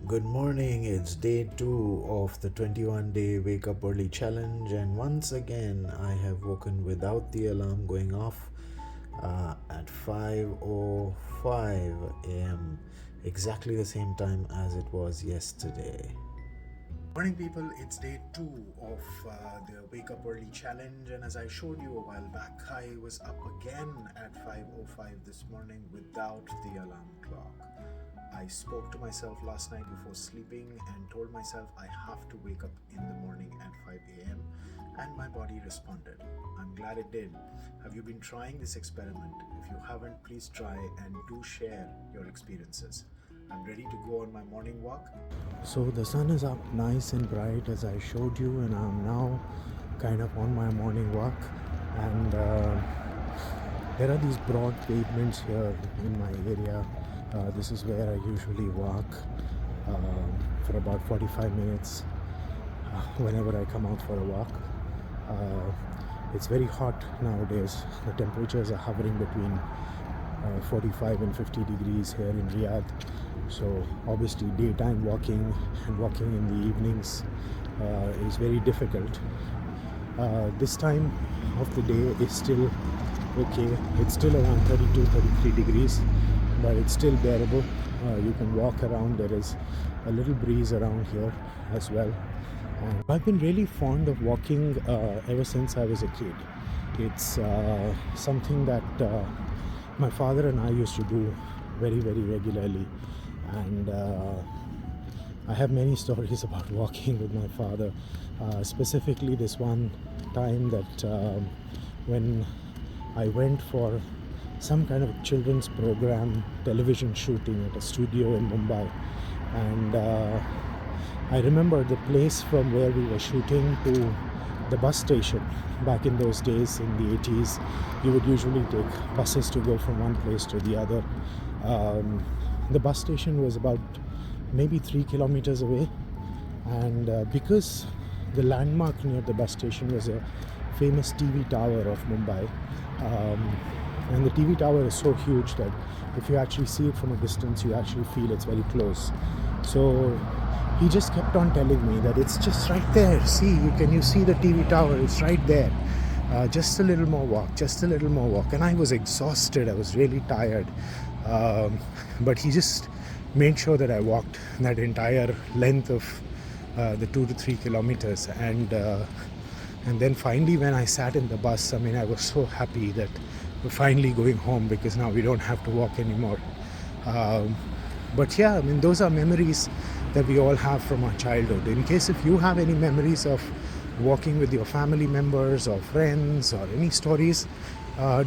Good morning, it's day 2 of the 21-day Wake Up Early Challenge, and once again I have woken without the alarm going off at 5:05 a.m., exactly the same time as it was yesterday. Morning, people. It's day 2 of the Wake Up Early Challenge, and as I showed you a while back, I was up again at 5:05 this morning without the alarm clock. I spoke to myself last night before sleeping and told myself I have to wake up in the morning at 5 a.m., and my body responded. I'm glad it did. Have you been trying this experiment? If you haven't, please try and do share your experiences. I'm ready to go on my morning walk. So the sun is up nice and bright as I showed you, and I'm now kind of on my morning walk. And there are these broad pavements here in my area. This is where I usually walk for about 45 minutes whenever I come out for a walk. It's very hot nowadays. The temperatures are hovering between 45 and 50 degrees here in Riyadh. So obviously daytime walking and walking in the evenings is very difficult. This time of the day is still okay. It's still around 32-33 degrees, but it's still bearable. You can walk around. There is a little breeze around here as well. And I've been really fond of walking ever since I was a kid. It's something that my father and I used to do very, very regularly. And I have many stories about walking with my father. Specifically, this one time that when I went for some kind of children's program television shooting at a studio in Mumbai, and I remember the place from where we were shooting to the bus station. Back in those days, in the 80s, you would usually take buses to go from one place to the other. The bus station was about maybe 3 kilometers away, and because the landmark near the bus station was a famous TV tower of Mumbai, and the TV tower is so huge that if you actually see it from a distance, you actually feel it's very close. So he just kept on telling me that it's just right there. See, you see the TV tower? It's right there. Just a little more walk, just a little more walk. And I was exhausted. I was really tired. But he just made sure that I walked that entire length of the 2 to 3 kilometers. And then finally, when I sat in the bus, I mean, I was so happy that we're finally going home because now we don't have to walk anymore. But yeah, I mean, those are memories that we all have from our childhood. In case if you have any memories of walking with your family members or friends or any stories,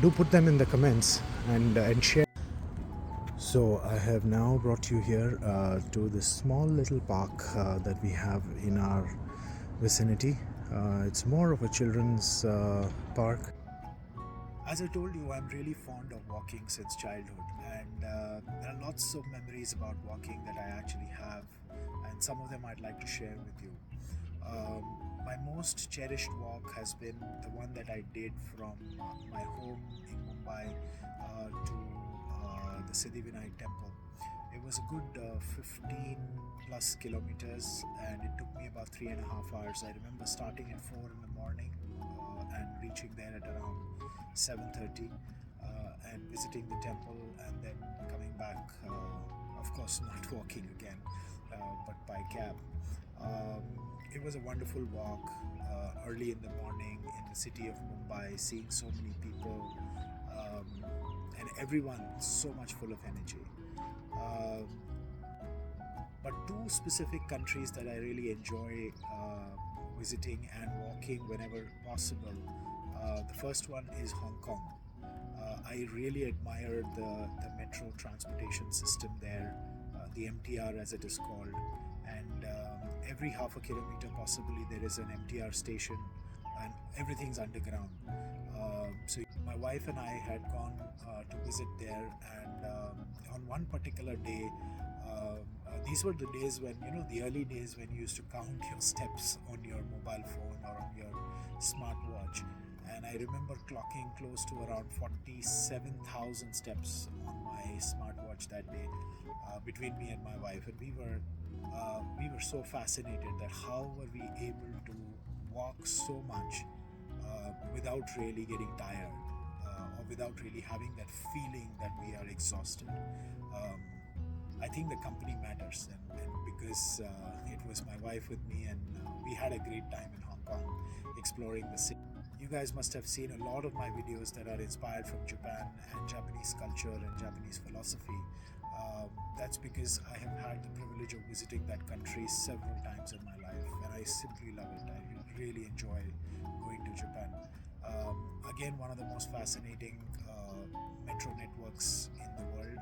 do put them in the comments and share. So I have now brought you here to this small little park that we have in our vicinity. It's more of a children's park. As I told you, I'm really fond of walking since childhood, and there are lots of memories about walking that I actually have, and some of them I'd like to share with you. My most cherished walk has been the one that I did from my home in Mumbai to the Siddhivinayak temple. It was a good 15 plus kilometers, and it took me about 3.5 hours. I remember starting at 4 in the morning and reaching there at around 7:30, and visiting the temple, and then coming back. Of course, not walking again, but by cab. It was a wonderful walk early in the morning in the city of Mumbai, seeing so many people, and everyone so much full of energy. Um, but two specific countries that I really enjoy visiting and walking whenever possible. The first one is Hong Kong. I really admire the metro transportation system there, the MTR as it is called. And every half a kilometer, possibly, there is an MTR station, and everything's underground. So my wife and I had gone to visit there, and on one particular day, these were the days when, the early days when you used to count your steps on your mobile phone or on your smartwatch. And I remember clocking close to around 47,000 steps on my smartwatch that day, between me and my wife. And we were We were so fascinated that how were we able to walk so much without really getting tired, or without really having that feeling that we are exhausted. Um, I think the company matters, and because it was my wife with me, and we had a great time in Hong Kong exploring the city. You guys must have seen a lot of my videos that are inspired from Japan and Japanese culture and Japanese philosophy. That's because I have had the privilege of visiting that country several times in my life, and I simply love it. I really enjoy going to Japan. Again, one of the most fascinating metro networks in the world,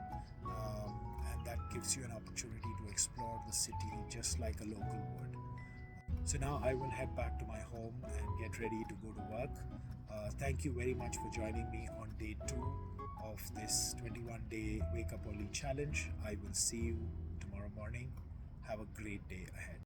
and that gives you an opportunity to explore the city just like a local would. So now I will head back to my home and get ready to go to work. Thank you very much for joining me on day 2 of this 21-day Wake Up Early challenge. I will see you tomorrow morning. Have a great day ahead.